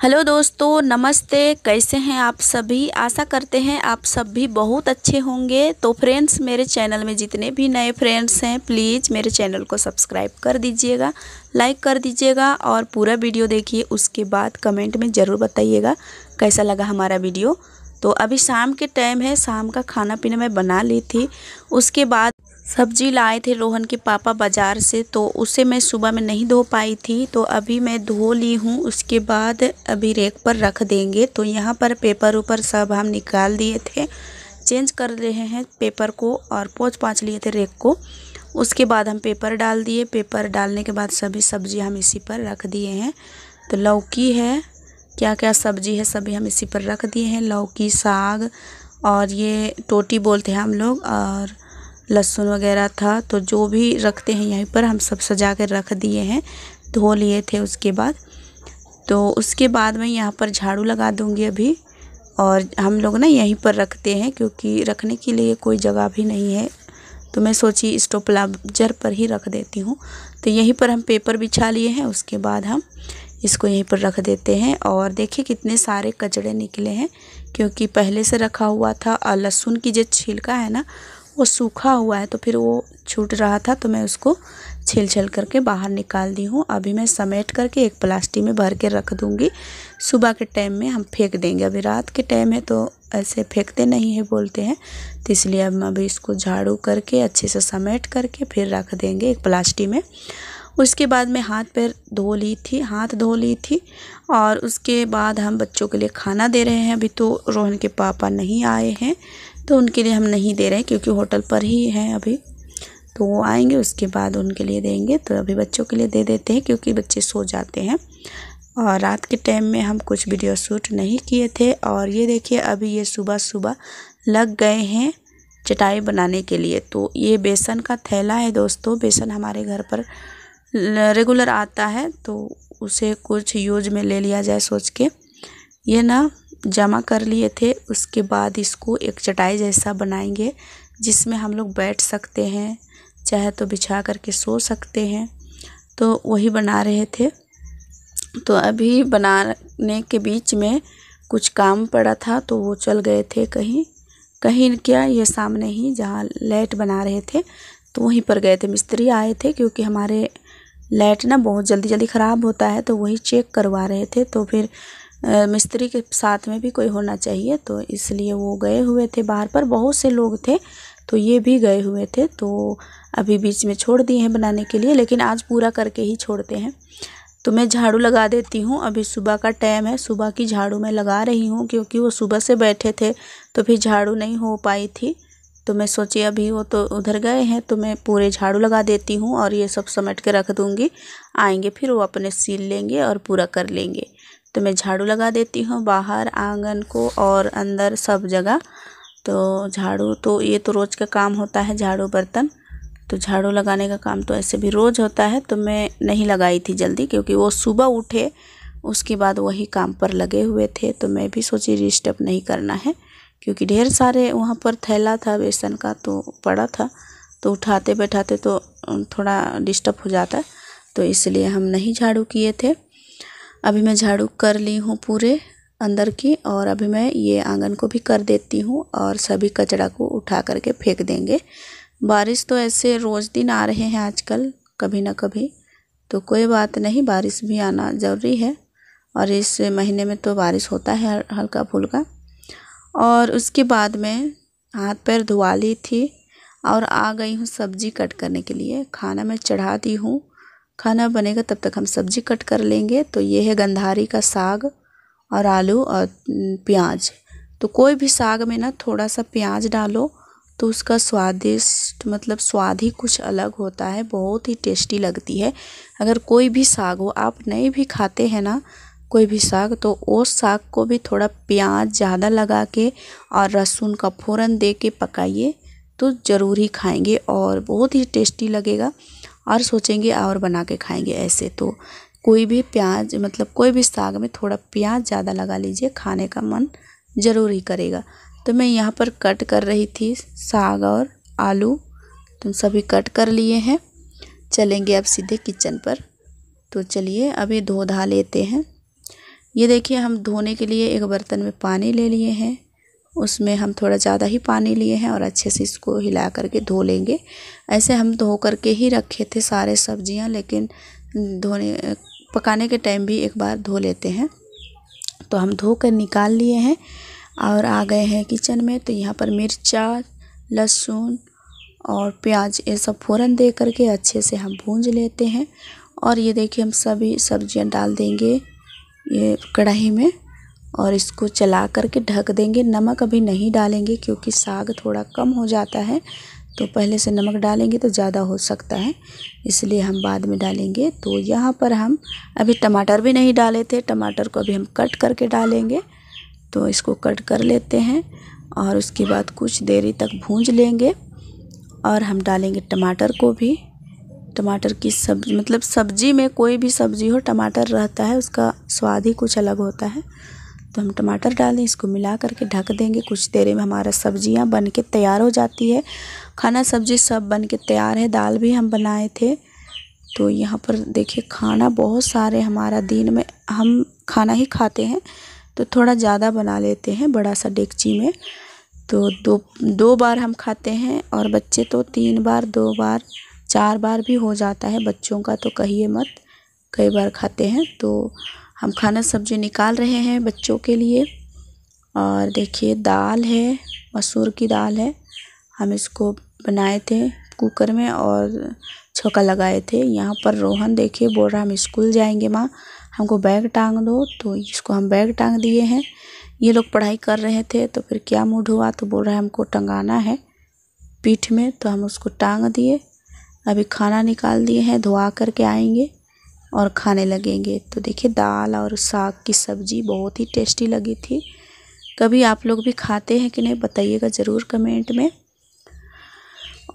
Hello दोस्तों, नमस्ते। कैसे हैं आप सभी? आशा करते हैं आप सब भी बहुत अच्छे होंगे। तो फ्रेंड्स, मेरे चैनल में जितने भी नए फ्रेंड्स हैं, प्लीज़ मेरे चैनल को सब्सक्राइब कर दीजिएगा, लाइक कर दीजिएगा और पूरा वीडियो देखिए। उसके बाद कमेंट में ज़रूर बताइएगा कैसा लगा हमारा वीडियो। तो अभी शाम के टाइम है, शाम का खाना पीना मैं बना ली थी। उसके बाद सब्जी लाए थे रोहन के पापा बाज़ार से, तो उसे मैं सुबह में नहीं धो पाई थी, तो अभी मैं धो ली हूँ। उसके बाद अभी रैक पर रख देंगे। तो यहाँ पर पेपर ऊपर सब हम निकाल दिए थे, चेंज कर रहे हैं पेपर को और पोंछ पाँच लिए थे रैक को। उसके बाद हम पेपर डाल दिए। पेपर डालने के बाद सभी सब्जी हम इसी पर रख दिए हैं। तो लौकी है, क्या क्या सब्जी है सभी हम इसी पर रख दिए हैं। लौकी, साग और ये टोटी बोलते हैं हम लोग, और लहसुन वगैरह था। तो जो भी रखते हैं यहीं पर हम सब सजा कर रख दिए हैं, धो लिए थे उसके बाद। तो उसके बाद मैं यहाँ पर झाड़ू लगा दूँगी अभी। और हम लोग ना यहीं पर रखते हैं क्योंकि रखने के लिए कोई जगह भी नहीं है, तो मैं सोची स्टेबलाइजर पर ही रख देती हूँ। तो यहीं पर हम पेपर बिछा लिए हैं। उसके बाद हम इसको यहीं पर रख देते हैं। और देखिए कितने सारे कचड़े निकले हैं, क्योंकि पहले से रखा हुआ था। और लहसुन की जो छिलका है ना, वो सूखा हुआ है, तो फिर वो छूट रहा था, तो मैं उसको छिल करके बाहर निकाल दी हूँ। अभी मैं समेट करके एक प्लास्टिक में भर के रख दूँगी। सुबह के टाइम में हम फेंक देंगे। अभी रात के टाइम है तो ऐसे फेंकते नहीं है बोलते हैं, तो इसलिए अब अभी इसको झाड़ू करके अच्छे से समेट करके फिर रख देंगे एक प्लास्टिक में। उसके बाद मैं हाथ धो ली थी। और उसके बाद हम बच्चों के लिए खाना दे रहे हैं। अभी तो रोहन के पापा नहीं आए हैं, तो उनके लिए हम नहीं दे रहे हैं क्योंकि होटल पर ही हैं अभी। तो वो आएंगे उसके बाद उनके लिए देंगे। तो अभी बच्चों के लिए दे देते हैं क्योंकि बच्चे सो जाते हैं। और रात के टाइम में हम कुछ वीडियो शूट नहीं किए थे। और ये देखिए अभी ये सुबह सुबह लग गए हैं चटाई बनाने के लिए। तो ये बेसन का थैला है दोस्तों। बेसन हमारे घर पर रेगुलर आता है, तो उसे कुछ यूज में ले लिया जाए सोच के ये ना जमा कर लिए थे। उसके बाद इसको एक चटाई जैसा बनाएंगे जिसमें हम लोग बैठ सकते हैं, चाहे तो बिछा करके सो सकते हैं। तो वही बना रहे थे। तो अभी बनाने के बीच में कुछ काम पड़ा था, तो वो चल गए थे कहीं क्या, ये सामने ही जहाँ लाइट बना रहे थे तो वहीं पर गए थे। मिस्त्री आए थे क्योंकि हमारे लाइट ना बहुत जल्दी जल्दी ख़राब होता है, तो वही चेक करवा रहे थे। तो फिर मिस्त्री के साथ में भी कोई होना चाहिए, तो इसलिए वो गए हुए थे बाहर पर। बहुत से लोग थे तो ये भी गए हुए थे, तो अभी बीच में छोड़ दिए हैं बनाने के लिए, लेकिन आज पूरा करके ही छोड़ते हैं। तो मैं झाड़ू लगा देती हूँ। अभी सुबह का टाइम है, सुबह की झाड़ू मैं लगा रही हूँ क्योंकि वो सुबह से बैठे थे तो फिर झाड़ू नहीं हो पाई थी। तो मैं सोची अभी वो तो उधर गए हैं तो मैं पूरे झाड़ू लगा देती हूँ और ये सब समेट के रख दूँगी। आएंगे फिर वो अपने सील लेंगे और पूरा कर लेंगे। तो मैं झाड़ू लगा देती हूँ बाहर, आंगन को और अंदर सब जगह। तो झाड़ू तो ये तो रोज़ का काम होता है, झाड़ू बर्तन। तो झाड़ू लगाने का काम तो ऐसे भी रोज़ होता है, तो मैं नहीं लगाई थी जल्दी क्योंकि वो सुबह उठे उसके बाद वही काम पर लगे हुए थे। तो मैं भी सोची डिस्टर्ब नहीं करना है क्योंकि ढेर सारे वहाँ पर थैला था बेसन का तो पड़ा था, तो उठाते बैठाते तो थोड़ा डिस्टर्ब हो जाता है, तो इसलिए हम नहीं झाड़ू किए थे। अभी मैं झाड़ू कर ली हूँ पूरे अंदर की, और अभी मैं ये आंगन को भी कर देती हूँ और सभी कचरा को उठा करके फेंक देंगे। बारिश तो ऐसे रोज़ दिन आ रहे हैं आजकल, कभी ना कभी, तो कोई बात नहीं, बारिश भी आना ज़रूरी है। और इस महीने में तो बारिश होता है हल्का फुल्का। और उसके बाद मैं हाथ पैर धुआ ली थी और आ गई हूँ सब्ज़ी कट करने के लिए। खाना मैं चढ़ा दी हूँ, खाना बनेगा तब तक हम सब्ज़ी कट कर लेंगे। तो ये है गंधारी का साग और आलू और प्याज। तो कोई भी साग में ना थोड़ा सा प्याज डालो तो उसका स्वादिष्ट मतलब स्वाद ही कुछ अलग होता है, बहुत ही टेस्टी लगती है। अगर कोई भी साग हो, आप नहीं भी खाते हैं ना कोई भी साग, तो वो साग को भी थोड़ा प्याज ज़्यादा लगा के और लहसुन का फ़ोरन दे के पकाइए तो ज़रूर ही खाएंगे और बहुत ही टेस्टी लगेगा और सोचेंगे और बना के खाएंगे ऐसे। तो कोई भी प्याज मतलब कोई भी साग में थोड़ा प्याज ज़्यादा लगा लीजिए, खाने का मन ज़रूर ही करेगा। तो मैं यहाँ पर कट कर रही थी साग और आलू, तो सभी कट कर लिए हैं। चलेंगे अब सीधे किचन पर। तो चलिए अभी धो धा लेते हैं। ये देखिए हम धोने के लिए एक बर्तन में पानी ले लिए हैं, उसमें हम थोड़ा ज़्यादा ही पानी लिए हैं और अच्छे से इसको हिला करके धो लेंगे। ऐसे हम धो करके ही रखे थे सारे सब्जियां, लेकिन पकाने के टाइम भी एक बार धो लेते हैं। तो हम धो कर निकाल लिए हैं और आ गए हैं किचन में। तो यहाँ पर मिर्चा, लहसुन और प्याज ये सब फ़ौरन दे करके अच्छे से हम भूंज लेते हैं। और ये देखिए हम सभी सब्जियां डाल देंगे ये कढ़ाई में और इसको चला करके ढक देंगे। नमक अभी नहीं डालेंगे क्योंकि साग थोड़ा कम हो जाता है, तो पहले से नमक डालेंगे तो ज़्यादा हो सकता है, इसलिए हम बाद में डालेंगे। तो यहाँ पर हम अभी टमाटर भी नहीं डाले थे, टमाटर को अभी हम कट करके डालेंगे। तो इसको कट कर लेते हैं और उसके बाद कुछ देरी तक भूंज लेंगे और हम डालेंगे टमाटर को भी। टमाटर की सब्ज़ी मतलब सब्ज़ी में कोई भी सब्ज़ी हो टमाटर रहता है, उसका स्वाद ही कुछ अलग होता है। तो हम टमाटर डाल दें, इसको मिला करके ढक देंगे। कुछ देर में हमारा सब्जियां बन के तैयार हो जाती है। खाना सब्जी सब बन के तैयार है। दाल भी हम बनाए थे। तो यहाँ पर देखिए खाना बहुत सारे हमारा दिन में हम खाना ही खाते हैं तो थोड़ा ज़्यादा बना लेते हैं बड़ा सा डेगची में। तो दो बार हम खाते हैं और बच्चे तो 3 बार, 2 बार, 4 बार भी हो जाता है। बच्चों का तो कहिए मत, कई बार खाते हैं। तो हम खाना सब्जी निकाल रहे हैं बच्चों के लिए। और देखिए दाल है, मसूर की दाल है। हम इसको बनाए थे कुकर में और छौंका लगाए थे। यहाँ पर रोहन देखिए बोल रहा हम स्कूल जाएंगे माँ, हमको बैग टांग दो। तो इसको हम बैग टांग दिए हैं। ये लोग पढ़ाई कर रहे थे तो फिर क्या मूड हुआ तो बोल रहा है हमको टंगाना है पीठ में, तो हम उसको टांग दिए। अभी खाना निकाल दिए हैं, धुआ करके आएंगे और खाने लगेंगे। तो देखिए दाल और साग की सब्ज़ी बहुत ही टेस्टी लगी थी। कभी आप लोग भी खाते हैं कि नहीं बताइएगा ज़रूर कमेंट में।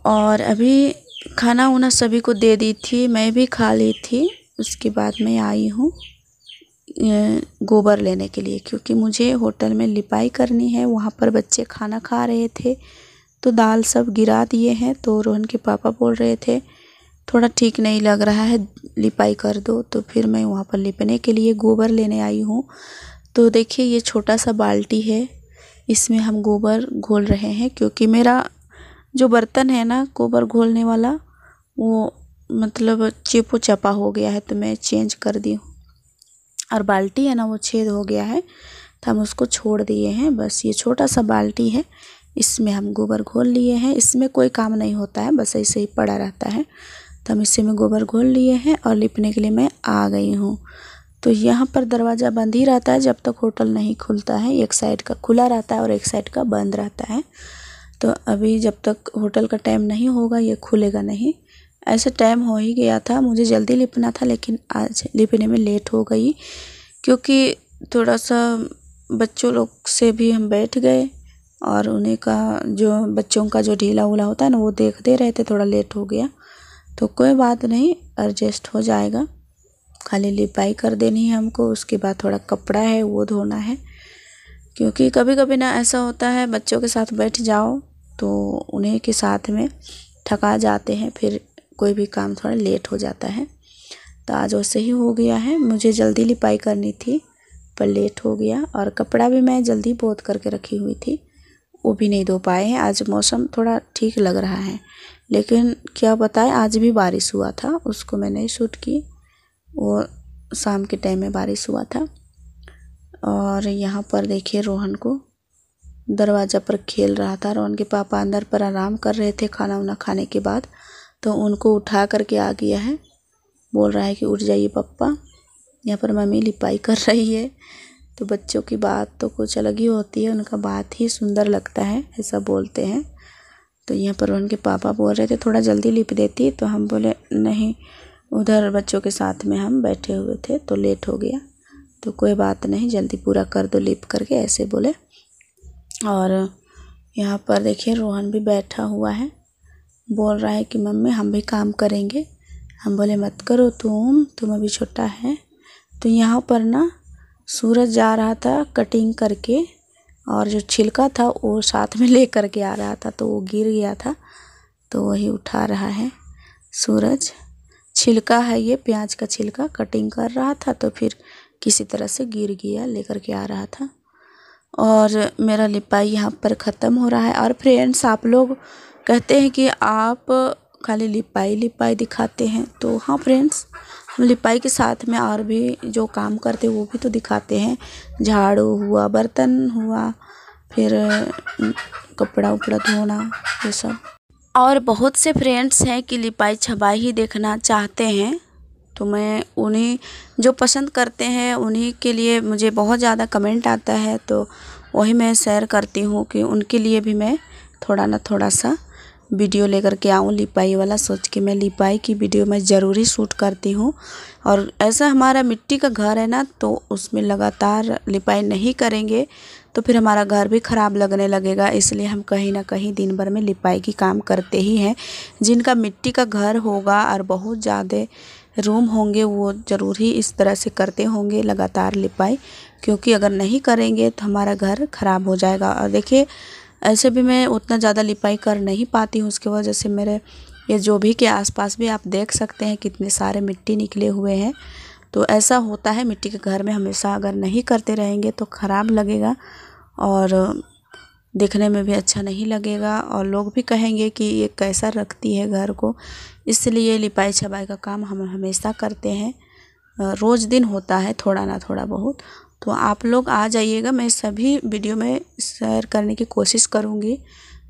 और अभी खाना उना सभी को दे दी थी, मैं भी खा ली थी। उसके बाद मैं आई हूँ गोबर लेने के लिए, क्योंकि मुझे होटल में लिपाई करनी है। वहाँ पर बच्चे खाना खा रहे थे तो दाल सब गिरा दिए हैं। तो रोहन के पापा बोल रहे थे थोड़ा ठीक नहीं लग रहा है, लिपाई कर दो। तो फिर मैं वहाँ पर लिपने के लिए गोबर लेने आई हूँ। तो देखिए ये छोटा सा बाल्टी है, इसमें हम गोबर घोल रहे हैं। क्योंकि मेरा जो बर्तन है ना गोबर घोलने वाला, वो मतलब चिपो चपा हो गया है तो मैं चेंज कर दी हूँ। और बाल्टी है ना वो छेद हो गया है तो हम उसको छोड़ दिए हैं। बस ये छोटा सा बाल्टी है, इसमें हम गोबर घोल लिए हैं। इसमें कोई काम नहीं होता है, बस ऐसे ही पड़ा रहता है। तो हम इसी में गोबर घोल लिए हैं और लिपने के लिए मैं आ गई हूँ। तो यहाँ पर दरवाज़ा बंद ही रहता है जब तक होटल नहीं खुलता है। एक साइड का खुला रहता है और एक साइड का बंद रहता है। तो अभी जब तक होटल का टाइम नहीं होगा ये खुलेगा नहीं। ऐसे टाइम हो ही गया था, मुझे जल्दी लिपना था लेकिन आज लिपने में लेट हो गई, क्योंकि थोड़ा सा बच्चों लोग से भी हम बैठ गए और उन्हीं का जो बच्चों का जो ढीला उला होता है ना वो देखते रहे थे, थोड़ा लेट हो गया। तो कोई बात नहीं, एडजस्ट हो जाएगा। खाली लिपाई कर देनी है हमको, उसके बाद थोड़ा कपड़ा है वो धोना है। क्योंकि कभी कभी ना ऐसा होता है बच्चों के साथ बैठ जाओ तो उन्हीं के साथ में थका जाते हैं, फिर कोई भी काम थोड़ा लेट हो जाता है। तो आज वैसे ही हो गया है, मुझे जल्दी लिपाई करनी थी पर लेट हो गया। और कपड़ा भी मैं जल्दी पोंछ करके रखी हुई थी, वो भी नहीं धो पाए हैं। आज मौसम थोड़ा ठीक लग रहा है, लेकिन क्या बताएं आज भी बारिश हुआ था, उसको मैं नहीं शूट की। वो शाम के टाइम में बारिश हुआ था। और यहाँ पर देखिए रोहन को दरवाज़ा पर खेल रहा था। रोहन के पापा अंदर पर आराम कर रहे थे खाना वाना खाने के बाद, तो उनको उठा करके आ गया है। बोल रहा है कि उठ जाइए पापा, यहाँ पर मम्मी लिपाई कर रही है। तो बच्चों की बात तो कुछ अलग ही होती है, उनका बात ही सुंदर लगता है, ऐसा बोलते हैं। तो यहाँ पर उनके पापा बोल रहे थे थोड़ा जल्दी लिप देती, तो हम बोले नहीं, उधर बच्चों के साथ में हम बैठे हुए थे तो लेट हो गया। तो कोई बात नहीं, जल्दी पूरा कर दो लिप करके, ऐसे बोले। और यहाँ पर देखिए रोहन भी बैठा हुआ है, बोल रहा है कि मम्मी हम भी काम करेंगे। हम बोले मत करो तुम अभी छोटा है। तो यहाँ पर ना सूरज जा रहा था कटिंग करके, और जो छिलका था वो साथ में ले करके आ रहा था, तो वो गिर गया था तो वही उठा रहा है सूरज। छिलका है ये, प्याज का छिलका कटिंग कर रहा था तो फिर किसी तरह से गिर गया, लेकर के आ रहा था। और मेरा लिपाई यहाँ पर ख़त्म हो रहा है। और फ्रेंड्स, आप लोग कहते हैं कि आप खाली लिपाई दिखाते हैं, तो हाँ फ्रेंड्स, हम लिपाई के साथ में और भी जो काम करते हैं वो भी तो दिखाते हैं। झाड़ू हुआ, बर्तन हुआ, फिर कपड़ा उपड़ा धोना, ये सब। और बहुत से फ्रेंड्स हैं कि लिपाई छपाई ही देखना चाहते हैं, तो मैं उन्हीं जो पसंद करते हैं उन्हीं के लिए मुझे बहुत ज़्यादा कमेंट आता है, तो वही मैं शेयर करती हूँ कि उनके लिए भी मैं थोड़ा सा वीडियो लेकर के आऊँ लिपाई वाला। सोच के मैं लिपाई की वीडियो मैं ज़रूर ही शूट करती हूँ। और ऐसा हमारा मिट्टी का घर है ना, तो उसमें लगातार लिपाई नहीं करेंगे तो फिर हमारा घर भी ख़राब लगने लगेगा। इसलिए हम कहीं ना कहीं दिन भर में लिपाई की काम करते ही हैं। जिनका मिट्टी का घर होगा और बहुत ज़्यादा रूम होंगे वो ज़रूर ही इस तरह से करते होंगे लगातार लिपाई, क्योंकि अगर नहीं करेंगे तो हमारा घर ख़राब हो जाएगा। और देखिए, ऐसे भी मैं उतना ज़्यादा लिपाई कर नहीं पाती हूँ, उसकी वजह से मेरे ये जो भी के आसपास भी आप देख सकते हैं कितने सारे मिट्टी निकले हुए हैं। तो ऐसा होता है मिट्टी के घर में, हमेशा अगर नहीं करते रहेंगे तो ख़राब लगेगा और देखने में भी अच्छा नहीं लगेगा, और लोग भी कहेंगे कि ये कैसा रखती है घर को। इसलिए लिपाई छपाई का काम हम हमेशा करते हैं, रोज़ दिन होता है थोड़ा ना थोड़ा बहुत। तो आप लोग आ जाइएगा, मैं सभी वीडियो में शेयर करने की कोशिश करूँगी।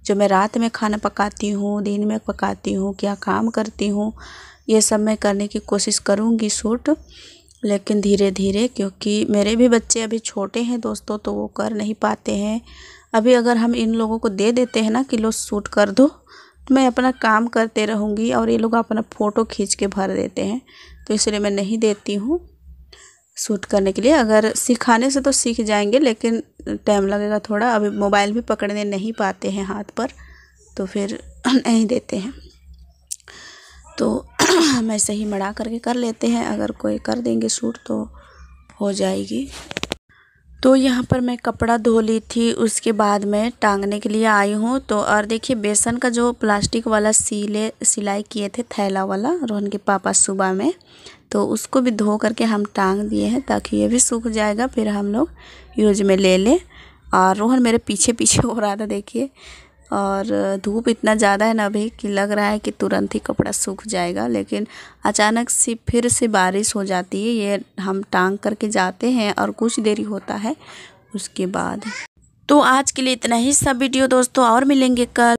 जो मैं रात में खाना पकाती हूँ, दिन में पकाती हूँ, क्या काम करती हूँ, ये सब मैं करने की कोशिश करूँगी शूट, लेकिन धीरे धीरे, क्योंकि मेरे भी बच्चे अभी छोटे हैं दोस्तों, तो वो कर नहीं पाते हैं। अभी अगर हम इन लोगों को दे देते हैं ना कि लो शूट कर दो, तो मैं अपना काम करते रहूँगी और ये लोग अपना फ़ोटो खींच के भर देते हैं, तो इसलिए मैं नहीं देती हूँ शूट करने के लिए। अगर सिखाने से तो सीख जाएंगे, लेकिन टाइम लगेगा थोड़ा। अभी मोबाइल भी पकड़ने नहीं पाते हैं हाथ पर, तो फिर नहीं देते हैं। तो हम ऐसे ही मड़ा करके कर लेते हैं, अगर कोई कर देंगे शूट तो हो जाएगी। तो यहाँ पर मैं कपड़ा धो ली थी, उसके बाद मैं टांगने के लिए आई हूँ। तो और देखिए, बेसन का जो प्लास्टिक वाला सिलाई किए थे थैला वाला रोहन के पापा सुबह में, तो उसको भी धो करके हम टांग दिए हैं, ताकि ये भी सूख जाएगा, फिर हम लोग यूज में ले लें। और रोहन मेरे पीछे पीछे हो रहा था देखिए, और धूप इतना ज़्यादा है ना अभी कि लग रहा है कि तुरंत ही कपड़ा सूख जाएगा, लेकिन अचानक से फिर से बारिश हो जाती है। ये हम टांग करके जाते हैं और कुछ देरी होता है उसके बाद। तो आज के लिए इतना ही सब वीडियो दोस्तों, और मिलेंगे कल।